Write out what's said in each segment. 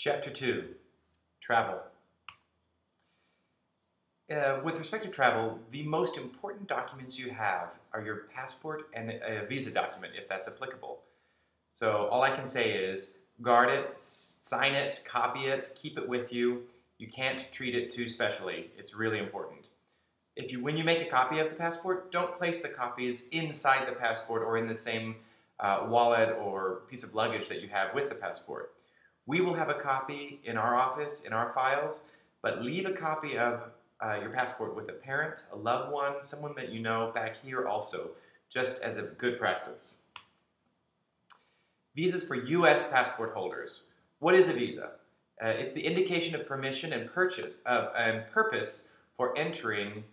Chapter 2, Travel. With respect to travel, the most important documents you have are your passport and a visa document, if that's applicable. So all I can say is guard it, sign it, copy it, keep it with you. You can't treat it too specially. It's really important. When you make a copy of the passport, don't place the copies inside the passport or in the same wallet or piece of luggage that you have with the passport. We will have a copy in our office, in our files, but leave a copy of your passport with a parent, a loved one, someone that you know back here also, just as a good practice. Visas for U.S. passport holders. What is a visa? It's the indication of permission and purpose for entering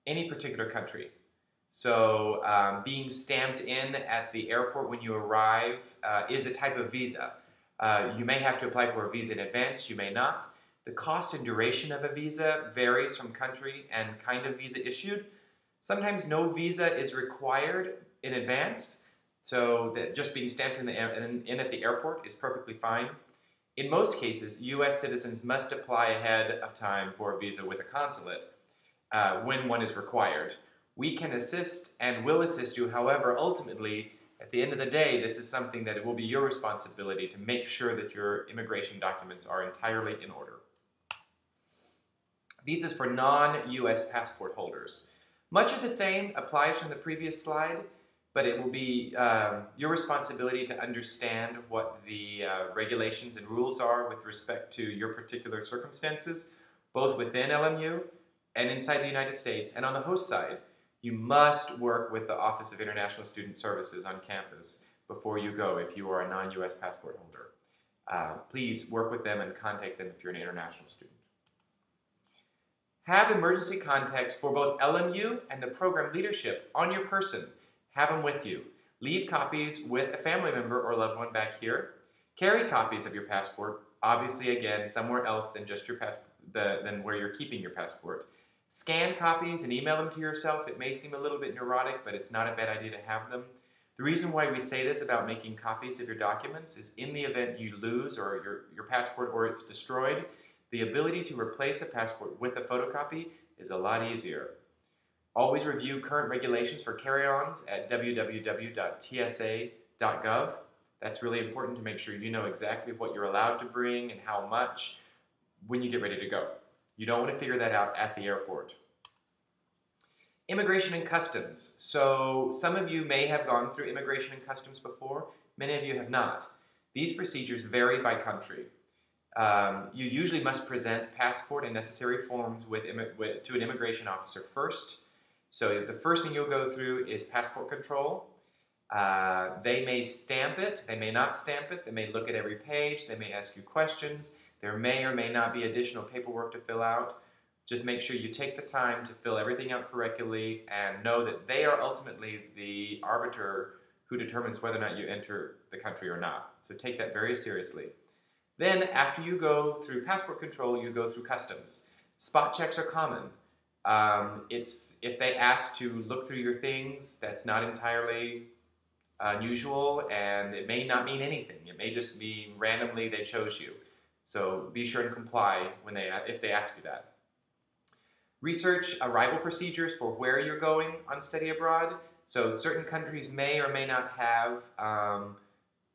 any particular country. So being stamped in at the airport when you arrive is a type of visa. You may have to apply for a visa in advance, you may not. The cost and duration of a visa varies from country and kind of visa issued. Sometimes no visa is required in advance, so that just being stamped in at the airport is perfectly fine. In most cases, U.S. citizens must apply ahead of time for a visa with a consulate when one is required. We can assist and will assist you, however, ultimately, at the end of the day, this is something that it will be your responsibility to make sure that your immigration documents are entirely in order. Visas for non-U.S. passport holders. Much of the same applies from the previous slide, but it will be your responsibility to understand what the regulations and rules are with respect to your particular circumstances, both within LMU and inside the United States. And on the host side, you must work with the Office of International Student Services on campus before you go if you are a non-U.S. passport holder. Please work with them and contact them if you're an international student. Have emergency contacts for both LMU and the program leadership on your person. Have them with you. Leave copies with a family member or loved one back here. Carry copies of your passport, obviously again, somewhere else than just your than where you're keeping your passport. Scan copies and email them to yourself. It may seem a little bit neurotic, but it's not a bad idea to have them. The reason why we say this about making copies of your documents is in the event you lose or your passport or it's destroyed, the ability to replace a passport with a photocopy is a lot easier. Always review current regulations for carry-ons at www.tsa.gov. That's really important to make sure you know exactly what you're allowed to bring and how much when you get ready to go. You don't want to figure that out at the airport. Immigration and Customs. So some of you may have gone through Immigration and Customs before. Many of you have not. These procedures vary by country. You usually must present passport and necessary forms to an immigration officer first. So the first thing you'll go through is passport control. They may stamp it, they may not stamp it, they may look at every page, they may ask you questions. There may or may not be additional paperwork to fill out. Just make sure you take the time to fill everything out correctly and know that they are ultimately the arbiter who determines whether or not you enter the country or not. So take that very seriously. Then after you go through passport control, you go through customs. Spot checks are common. If they ask to look through your things, that's not entirely unusual, and it may not mean anything. It may just mean randomly they chose you. So be sure and comply if they ask you that. Research arrival procedures for where you're going on study abroad. So certain countries may or may not have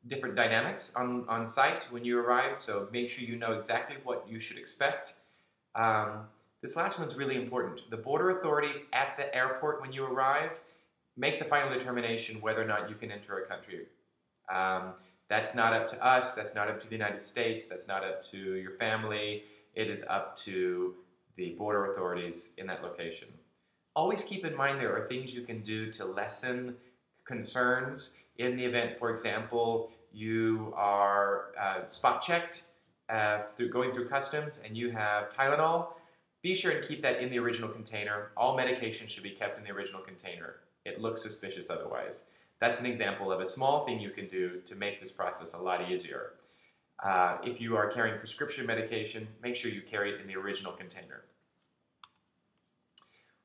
different dynamics on site when you arrive, so make sure you know exactly what you should expect. This last one's really important. The border authorities at the airport when you arrive make the final determination whether or not you can enter a country. That's not up to us, that's not up to the United States, that's not up to your family. It is up to the border authorities in that location. Always keep in mind there are things you can do to lessen concerns in the event, for example, you are spot checked going through customs and you have Tylenol. Be sure and keep that in the original container. All medication should be kept in the original container. It looks suspicious otherwise. That's an example of a small thing you can do to make this process a lot easier. If you are carrying prescription medication, make sure you carry it in the original container.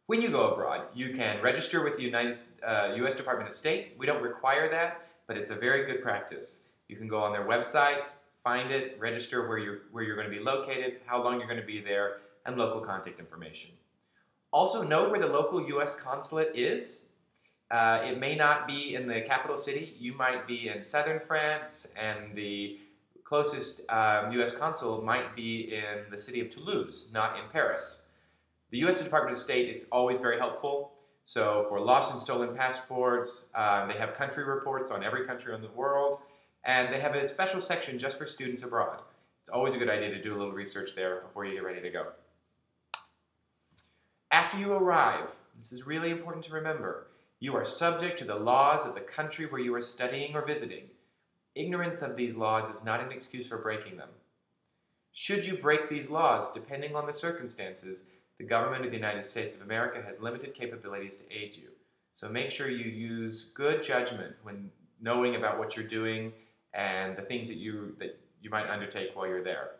When you go abroad, you can register with the U.S. Department of State. We don't require that, but it's a very good practice. You can go on their website, find it, register where you're going to be located, how long you're going to be there, and local contact information. Also, know where the local U.S. consulate is. It may not be in the capital city. You might be in southern France, and the closest U.S. consul might be in the city of Toulouse, not in Paris. The U.S. Department of State is always very helpful. So for lost and stolen passports, they have country reports on every country in the world, and they have a special section just for students abroad. It's always a good idea to do a little research there before you get ready to go. After you arrive, this is really important to remember, you are subject to the laws of the country where you are studying or visiting. Ignorance of these laws is not an excuse for breaking them. Should you break these laws, depending on the circumstances, the government of the United States of America has limited capabilities to aid you. So make sure you use good judgment when knowing about what you're doing and the things that you might undertake while you're there.